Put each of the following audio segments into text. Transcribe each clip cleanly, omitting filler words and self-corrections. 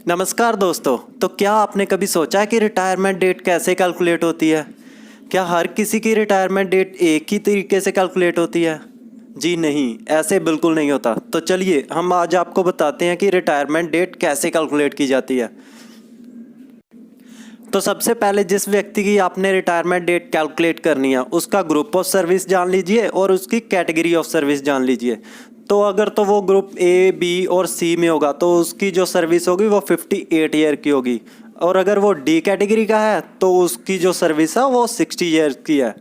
नमस्कार दोस्तों। तो क्या आपने कभी सोचा है कि रिटायरमेंट डेट कैसे कैलकुलेट होती है? क्या हर किसी की रिटायरमेंट डेट एक ही तरीके से कैलकुलेट होती है? जी नहीं, ऐसे बिल्कुल नहीं होता। तो चलिए हम आज आपको बताते हैं कि रिटायरमेंट डेट कैसे कैलकुलेट की जाती है। तो सबसे पहले जिस व्यक्ति की आपने रिटायरमेंट डेट कैलकुलेट करनी है उसका ग्रुप ऑफ सर्विस जान लीजिए और उसकी कैटेगरी ऑफ सर्विस जान लीजिए। तो अगर तो वो ग्रुप ए, बी और सी में होगा तो उसकी जो सर्विस होगी वो 58 ईयर की होगी। और अगर वो डी कैटेगरी का है तो उसकी जो सर्विस है वो 60 ईयर की है।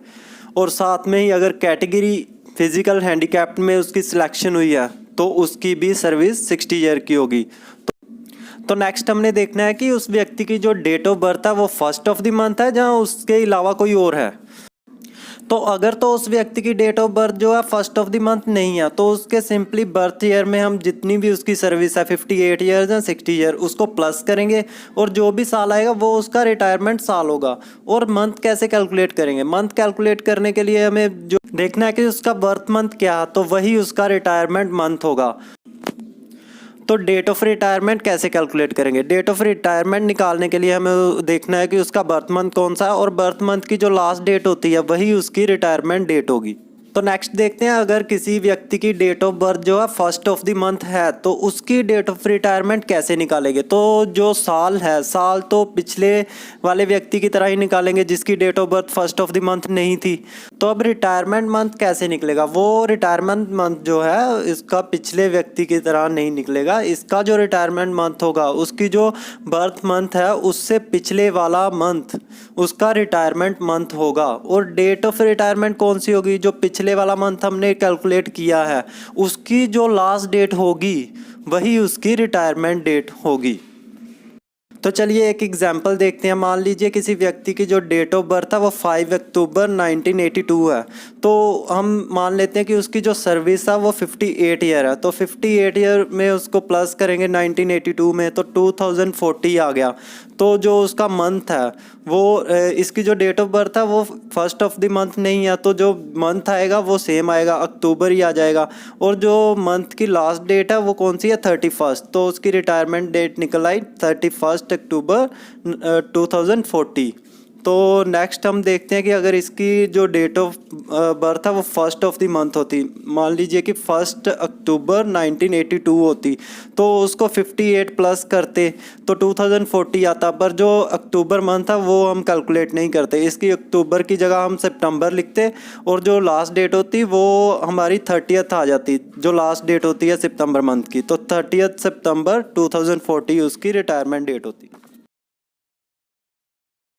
और साथ में ही अगर कैटेगरी फिजिकल हैंडीकैप्ड में उसकी सिलेक्शन हुई है तो उसकी भी सर्विस 60 ईयर की होगी। तो नेक्स्ट हमने देखना है कि उस व्यक्ति की जो डेट ऑफ बर्थ है वो फर्स्ट ऑफ द मंथ है जहाँ उसके अलावा कोई और है। तो अगर तो उस व्यक्ति की डेट ऑफ बर्थ जो है फर्स्ट ऑफ द मंथ नहीं है तो उसके सिंपली बर्थ ईयर में हम जितनी भी उसकी सर्विस है 58 ईयर्स या 60 ईयर उसको प्लस करेंगे और जो भी साल आएगा वो उसका रिटायरमेंट साल होगा। और मंथ कैसे कैलकुलेट करेंगे? मंथ कैलकुलेट करने के लिए हमें जो देखना है कि उसका बर्थ मंथ क्या है तो वही उसका रिटायरमेंट मंथ होगा। तो डेट ऑफ रिटायरमेंट कैसे कैलकुलेट करेंगे? डेट ऑफ रिटायरमेंट निकालने के लिए हमें देखना है कि उसका बर्थ मंथ कौन सा है और बर्थ मंथ की जो लास्ट डेट होती है वही उसकी रिटायरमेंट डेट होगी। तो नेक्स्ट देखते हैं, अगर किसी व्यक्ति की डेट ऑफ बर्थ जो है फर्स्ट ऑफ द मंथ है तो उसकी डेट ऑफ रिटायरमेंट कैसे निकालेंगे? तो जो साल है साल तो पिछले वाले व्यक्ति की तरह ही निकालेंगे जिसकी date of birth first of the month नहीं थी। तो अब रिटायरमेंट मंथ कैसे निकलेगा? वो रिटायरमेंट मंथ जो है इसका पिछले व्यक्ति की तरह नहीं निकलेगा। इसका जो रिटायरमेंट मंथ होगा उसकी जो बर्थ मंथ है उससे पिछले वाला मंथ उसका रिटायरमेंट मंथ होगा। और डेट ऑफ रिटायरमेंट कौन सी होगी? जो पिछले वाला मंथ हमने कैलकुलेट किया है उसकी जो लास्ट डेट होगी वही उसकी रिटायरमेंट डेट होगी। तो चलिए एक एग्जांपल देखते हैं। मान लीजिए किसी व्यक्ति की जो डेट ऑफ बर्थ है वो 5 अक्टूबर 1982 है। तो हम मान लेते हैं कि उसकी जो सर्विस है वो 58 ईयर है। तो 58 ईयर में उसको प्लस करेंगे 1982 में तो 2040 आ गया। तो जो उसका मंथ है वो इसकी जो डेट ऑफ बर्थ है वो फर्स्ट ऑफ द मंथ नहीं है तो जो मंथ आएगा वो सेम आएगा, अक्टूबर ही आ जाएगा। और जो मंथ की लास्ट डेट है वो कौन सी है? 31st। तो उसकी रिटायरमेंट डेट निकल आई 31 अक्टूबर 2040। तो नेक्स्ट हम देखते हैं कि अगर इसकी जो डेट ऑफ बर्थ है वो फर्स्ट ऑफ द मंथ होती, मान लीजिए कि 1 अक्टूबर 1982 होती तो उसको 58 प्लस करते तो 2040 आता। पर जो अक्टूबर मंथ है वो हम कैलकुलेट नहीं करते, इसकी अक्टूबर की जगह हम सितंबर लिखते और जो लास्ट डेट होती वो हमारी 30th आ जाती, जो लास्ट डेट होती है सितंबर मंथ की। तो 30th सितंबर 2040 उसकी रिटायरमेंट डेट होती।